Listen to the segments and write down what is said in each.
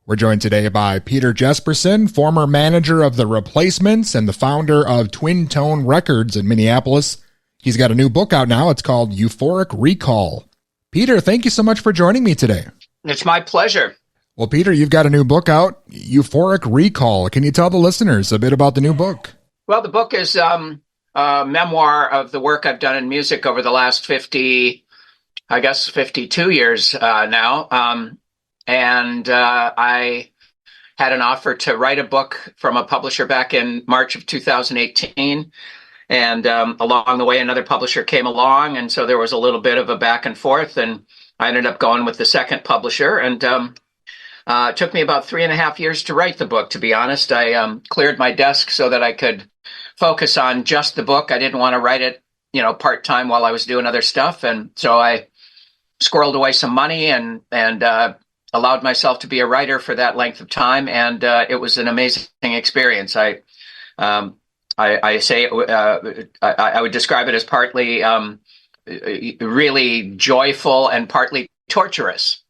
We're joined today by Peter Jesperson, former manager of The Replacements and the founder of Twin Tone Records in Minneapolis. He's got a new book out now. It's called Euphoric Recall. Peter, thank you so much for joining me today. It's my pleasure. Well, Peter, you've got a new book out, Euphoric Recall. Can you tell the listeners a bit about the new book? Well, the book is a memoir of the work I've done in music over the last 52 years now. I had an offer to write a book from a publisher back in March of 2018. And along the way, another publisher came along. And so there was a little bit of a back and forth. And I ended up going with the second publisher. And it took me about 3.5 years to write the book, to be honest. I cleared my desk so that I could focus on just the book. I didn't want to write it, part-time while I was doing other stuff. And so I squirreled away some money and allowed myself to be a writer for that length of time, and it was an amazing experience. I would describe it as partly really joyful and partly torturous.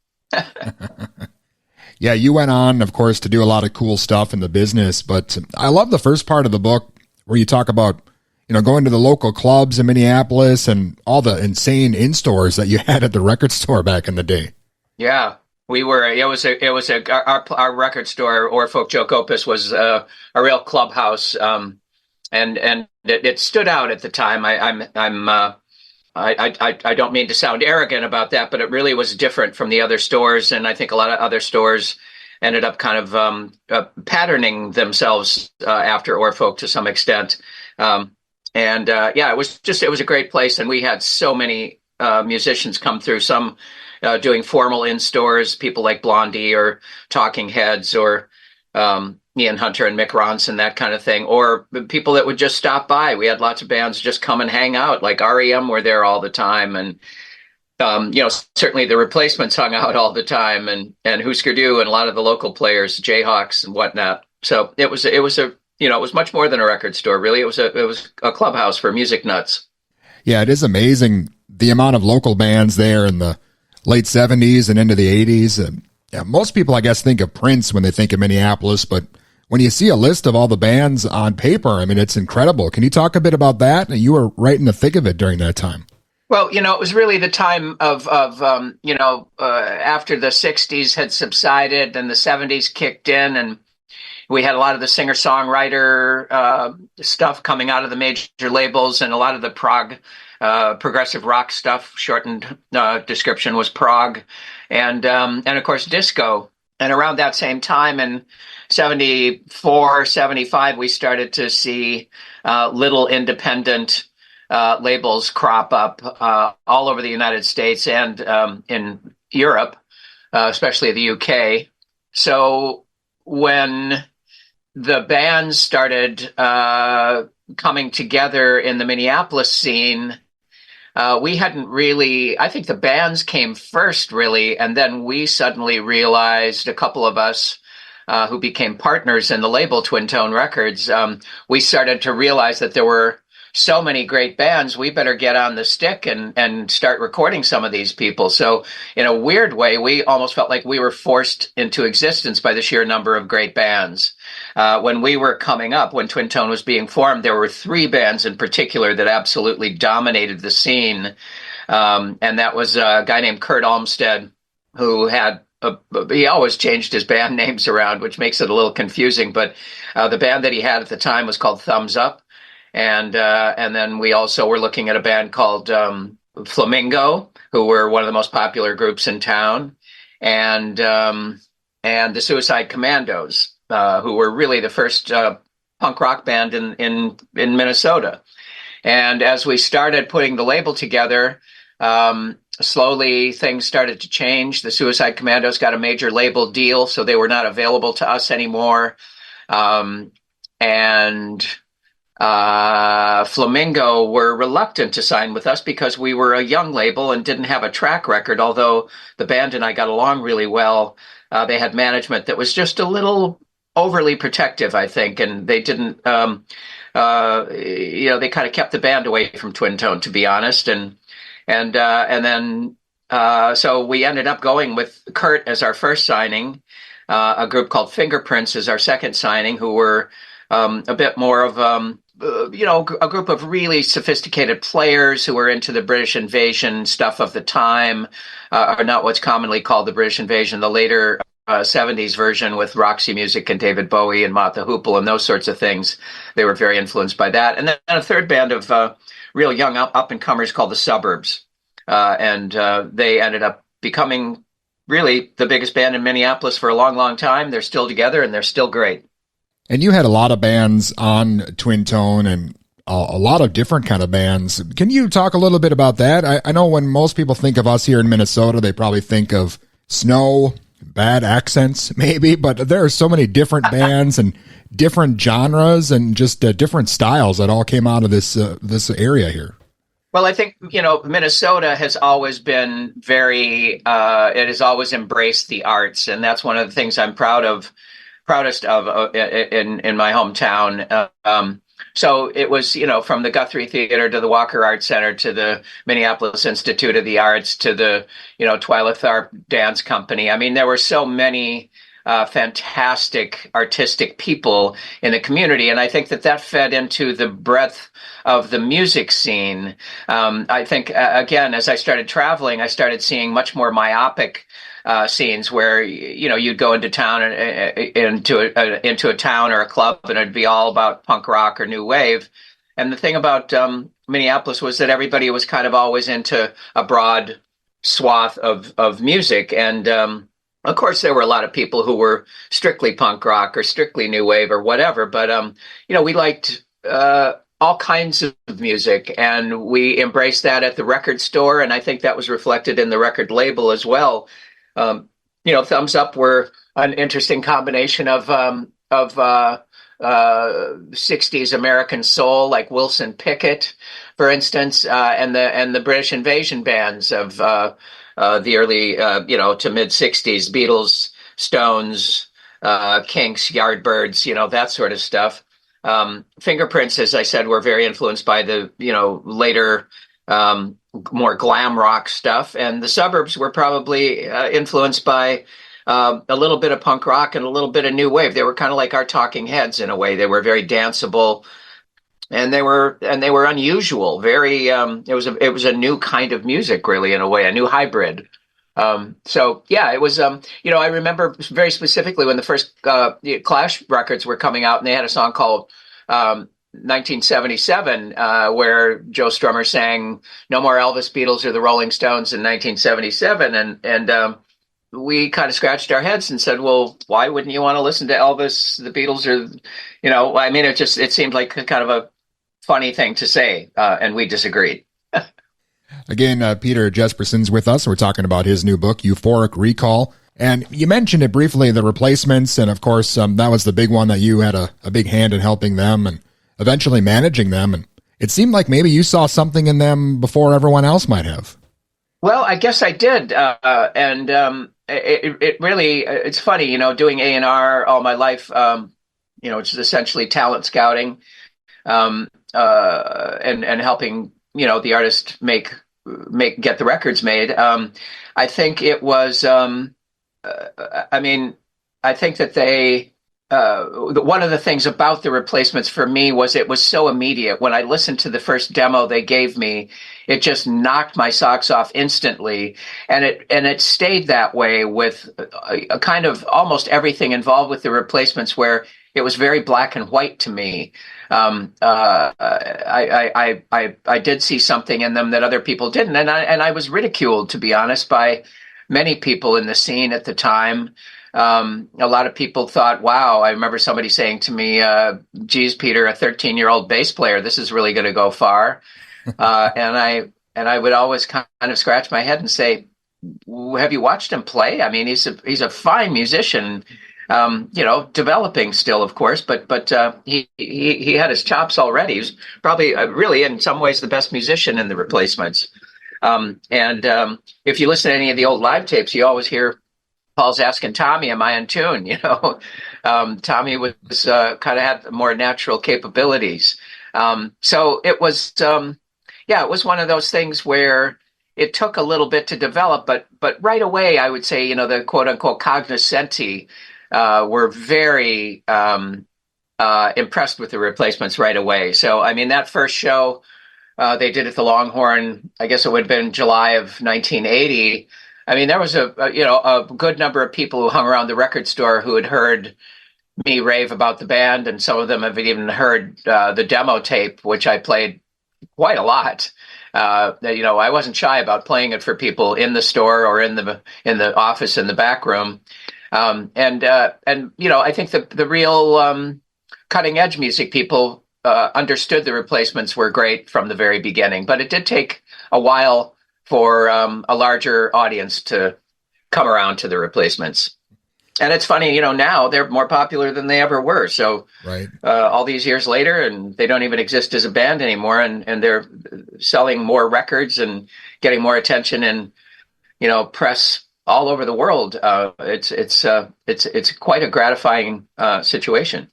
Yeah, you went on, of course, to do a lot of cool stuff in the business, but I love the first part of the book where you talk about, going to the local clubs in Minneapolis and all the insane in-stores that you had at the record store back in the day. Yeah. Our record store, Or Folk Joke Opus, was a real clubhouse, and it stood out at the time. I don't mean to sound arrogant about that, but it really was different from the other stores, and I think a lot of other stores ended up kind of patterning themselves after Or Folk to some extent. It was a great place, and we had so many musicians come through. Some doing formal in-stores, people like Blondie or Talking Heads or Ian Hunter and Mick Ronson, that kind of thing, or people that would just stop by. We had lots of bands just come and hang out, like REM were there all the time, and certainly the Replacements hung out all the time, and Husker Du and a lot of the local players, Jayhawks and whatnot. So it was much more than a record store, really. It was a clubhouse for music nuts. Yeah, it is amazing the amount of local bands there in the late 70s and into the 80s. And most people, I guess, think of Prince when they think of Minneapolis, but when you see a list of all the bands on paper, I mean, it's incredible. Can you talk a bit about that? You were right in the thick of it during that time. Well, it was really the time of after the 60s had subsided and the 70s kicked in, and we had a lot of the singer-songwriter stuff coming out of the major labels, and a lot of the progressive rock stuff. Shortened description was prog, and of course disco. And around that same time in 74, 75, we started to see little independent labels crop up all over the United States and in Europe, especially the UK. So when the bands started coming together in the Minneapolis scene, we hadn't really, I think the bands came first, really, and then we suddenly realized, a couple of us who became partners in the label Twin Tone Records, we started to realize that there were so many great bands, we better get on the stick and start recording some of these people. So in a weird way, we almost felt like we were forced into existence by the sheer number of great bands. When we were coming up, when Twin Tone was being formed, there were 3 bands in particular that absolutely dominated the scene. And that was a guy named Kurt Almstead, who had he always changed his band names around, which makes it a little confusing. But the band that he had at the time was called Thumbs Up. And then we also were looking at a band called Flamingo, who were one of the most popular groups in town, and the Suicide Commandos, who were really the first punk rock band in Minnesota. And as we started putting the label together, slowly things started to change. The Suicide Commandos got a major label deal, so they were not available to us anymore. Flamingo were reluctant to sign with us because we were a young label and didn't have a track record. Although the band and I got along really well, they had management that was just a little overly protective, I think, and they didn't. They kind of kept the band away from Twin Tone, to be honest, and then so we ended up going with Kurt as our first signing. a group called Fingerprints as our second signing, who were a bit more of a group of really sophisticated players who were into the British invasion stuff of the time, or not what's commonly called the British invasion, the later 70s version with Roxy Music and David Bowie and Mott the Hoople and those sorts of things. They were very influenced by that. And then a third band of real young up and comers called the Suburbs. And they ended up becoming really the biggest band in Minneapolis for a long, long time. They're still together and they're still great. And you had a lot of bands on Twin Tone and a lot of different kind of bands. Can you talk a little bit about that? I know when most people think of us here in Minnesota, they probably think of snow, bad accents maybe, but there are so many different bands and different genres and just different styles that all came out of this area here. Well, I think, Minnesota has always been it has always embraced the arts. And that's one of the things I'm proudest of in my hometown. So it was, from the Guthrie Theater to the Walker Art Center to the Minneapolis Institute of the Arts to the, Twyla Tharp Dance Company. I mean, there were so many fantastic artistic people in the community. And I think that fed into the breadth of the music scene. I think, again, as I started traveling, I started seeing much more myopic scenes where you'd go into town and into a town or a club and it'd be all about punk rock or new wave. And the thing about Minneapolis was that everybody was kind of always into a broad swath of music. And of course, there were a lot of people who were strictly punk rock or strictly new wave or whatever. But we liked all kinds of music, and we embraced that at the record store. And I think that was reflected in the record label as well. Thumbs Up were an interesting combination of 60s American soul, like Wilson Pickett, for instance, and the British invasion bands of the early to mid 60s, Beatles, Stones, Kinks, Yardbirds, that sort of stuff. Fingerprints, as I said, were very influenced by the later more glam rock stuff, and the Suburbs were probably influenced by a little bit of punk rock and a little bit of new wave. They were kind of like our Talking Heads in a way. They were very danceable, and they were unusual. Very it was a new kind of music, really, in a way, a new hybrid. So yeah, it was I remember very specifically when the first Clash records were coming out, and they had a song called 1977, where Joe Strummer sang "No More Elvis, Beatles, or the Rolling Stones" in 1977, and we kind of scratched our heads and said, "Well, why wouldn't you want to listen to Elvis, the Beatles, or I mean, it seemed like kind of a funny thing to say," and we disagreed. Again, Peter Jesperson's with us. We're talking about his new book, Euphoric Recall. And you mentioned it briefly, the Replacements, and of course, that was the big one that you had a big hand in helping them and eventually managing them. And it seemed like maybe you saw something in them before everyone else might have. Well, I guess I did. And it really, it's funny, doing A&R all my life, it's essentially talent scouting, and helping, the artist get the records made. I think it was, I think that one of the things about the Replacements for me was it was so immediate. When I listened to the first demo they gave me, it just knocked my socks off instantly. And it stayed that way with a kind of almost everything involved with the Replacements, where it was very black and white to me. I did see something in them that other people didn't. And I was ridiculed, to be honest, by many people in the scene at the time. A lot of people thought, wow, I remember somebody saying to me, geez, Peter, a 13-year-old bass player, this is really going to go far. And I would always kind of scratch my head and say, have you watched him play? I mean, he's a fine musician, developing still, of course, but he had his chops already. He was probably really, in some ways, the best musician in the Replacements. And if you listen to any of the old live tapes, you always hear Paul's asking Tommy, am I in tune? Tommy was kind of had more natural capabilities. So it was, it was one of those things where it took a little bit to develop, but right away, I would say, the quote unquote cognoscenti were very impressed with the replacements right away. So, I mean, that first show they did at the Longhorn, I guess it would have been July of 1980. I mean, there was a good number of people who hung around the record store who had heard me rave about the band, and some of them have even heard the demo tape, which I played quite a lot. I wasn't shy about playing it for people in the store or in the office in the back room. I think the real cutting edge music people understood the replacements were great from the very beginning, but it did take a while for a larger audience to come around to the replacements. And it's funny, now they're more popular than they ever were. So Right. all these years later, and they don't even exist as a band anymore, and they're selling more records and getting more attention and press all over the world. It's quite a gratifying situation.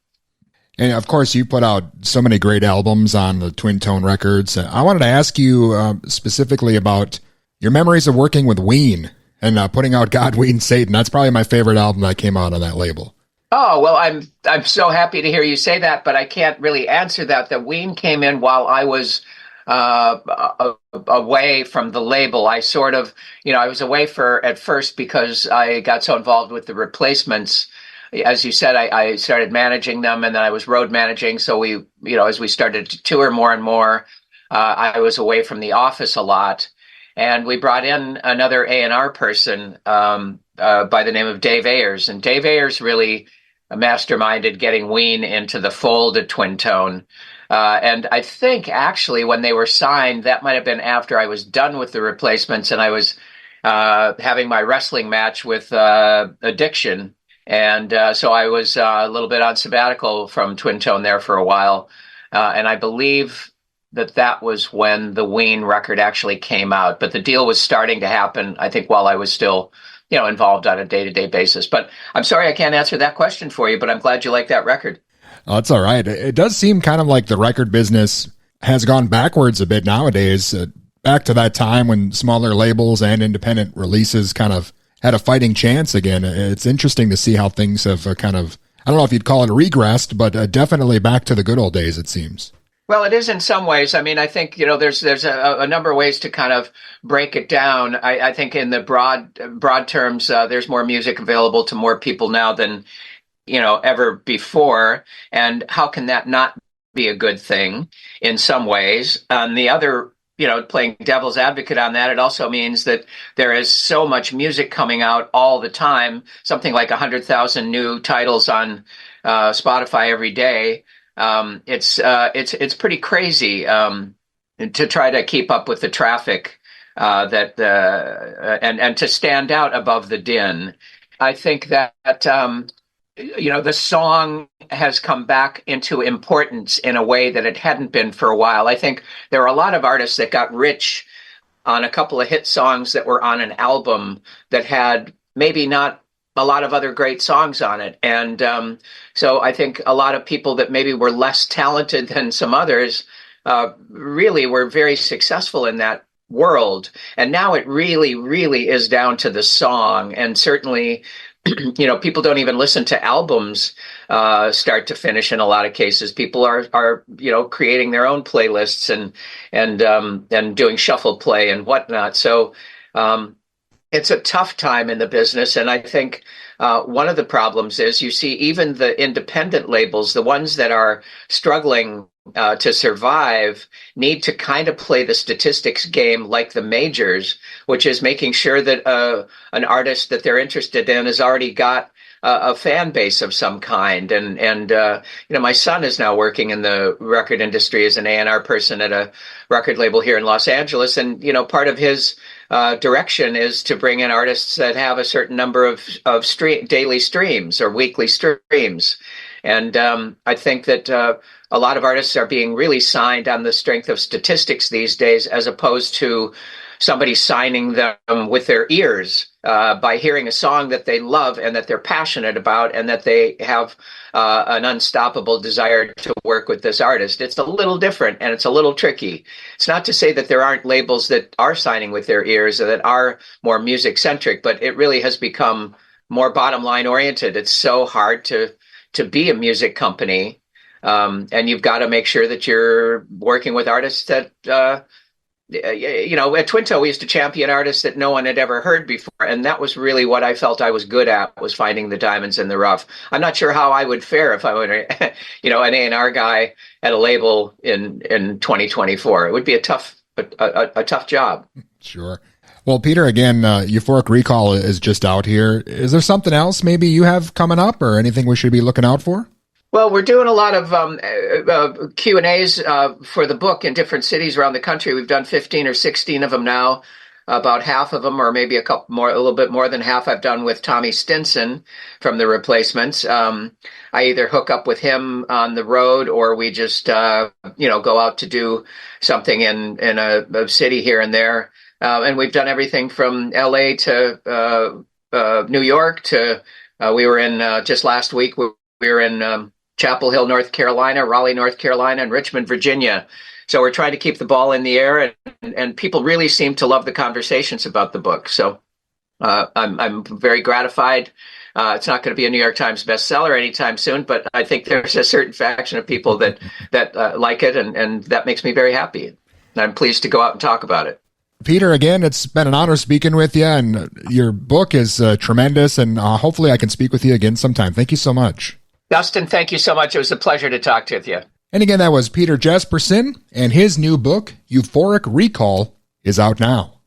And of course, you put out so many great albums on the Twin Tone Records. I wanted to ask you specifically about your memories of working with Ween and putting out God, Ween, Satan. That's probably my favorite album that came out on that label. Oh, well, I'm so happy to hear you say that, but I can't really answer that. The Ween came in while I was away from the label. I sort of, I was away at first because I got so involved with the replacements. As you said, I started managing them, and then I was road managing. So as we started to tour more and more, I was away from the office a lot. And we brought in another A&R person by the name of Dave Ayers. And Dave Ayers really masterminded getting Ween into the fold at Twin Tone. And I think actually when they were signed, that might have been after I was done with the replacements and I was having my wrestling match with Addiction. And so I was a little bit on sabbatical from Twin Tone there for a while. And I believe that was when the Ween record actually came out. But the deal was starting to happen, I think, while I was still, involved on a day-to-day basis. But I'm sorry I can't answer that question for you, but I'm glad you like that record. Oh, that's all right. It does seem kind of like the record business has gone backwards a bit nowadays. Back to that time when smaller labels and independent releases kind of had a fighting chance again. It's interesting to see how things have I don't know if you'd call it regressed, but definitely back to the good old days, it seems. Well, it is in some ways. I mean, I think, there's a number of ways to kind of break it down. I think in the broad terms, there's more music available to more people now than, ever before. And how can that not be a good thing in some ways? On the other, playing devil's advocate on that, it also means that there is so much music coming out all the time, something like 100,000 new titles on Spotify every day. It's pretty crazy to try to keep up with the traffic and to stand out above the din. I think that the song has come back into importance in a way that it hadn't been for a while. I think there are a lot of artists that got rich on a couple of hit songs that were on an album that had maybe not a lot of other great songs on it. And so I think a lot of people that maybe were less talented than some others really were very successful in that world. And now it really, really is down to the song. And certainly, people don't even listen to albums start to finish in a lot of cases. People are creating their own playlists and doing shuffle play and whatnot. So it's a tough time in the business. And I think one of the problems is you see even the independent labels, the ones that are struggling to survive, need to kind of play the statistics game like the majors, which is making sure that an artist that they're interested in has already got a fan base of some kind. And my son is now working in the record industry as an A&R person at a record label here in Los Angeles. And, part of his direction is to bring in artists that have a certain number of daily streams or weekly streams. And I think that a lot of artists are being really signed on the strength of statistics these days, as opposed to somebody signing them with their ears by hearing a song that they love and that they're passionate about and that they have an unstoppable desire to work with this artist. It's a little different and it's a little tricky. It's not to say that there aren't labels that are signing with their ears or that are more music centric, but it really has become more bottom line oriented. It's so hard to be a music company. And you've got to make sure that you're working with artists that, at Twin Toe, we used to champion artists that no one had ever heard before. And that was really what I felt I was good at, was finding the diamonds in the rough. I'm not sure how I would fare if I were, an A&R guy at a label in 2024. It would be a tough job. Sure. Well, Peter, again, Euphoric Recall is just out here. Is there something else maybe you have coming up or anything we should be looking out for? Well, we're doing a lot of Q&As for the book in different cities around the country. We've done 15 or 16 of them now. About half of them, or maybe a little bit more than half, I've done with Tommy Stinson from The Replacements. I either hook up with him on the road, or we just, go out to do something in a city here and there. And we've done everything from LA to New York to, we were in, just last week, we were in Chapel Hill, North Carolina, Raleigh, North Carolina, and Richmond, Virginia. So we're trying to keep the ball in the air, and people really seem to love the conversations about the book. So I'm very gratified. It's not going to be a New York Times bestseller anytime soon, but I think there's a certain faction of people that like it, and that makes me very happy. And I'm pleased to go out and talk about it. Peter, again, it's been an honor speaking with you, and your book is tremendous, and hopefully I can speak with you again sometime. Thank you so much. Dustin, thank you so much. It was a pleasure to talk with you. And again, that was Peter Jesperson, and his new book, Euphoric Recall, is out now.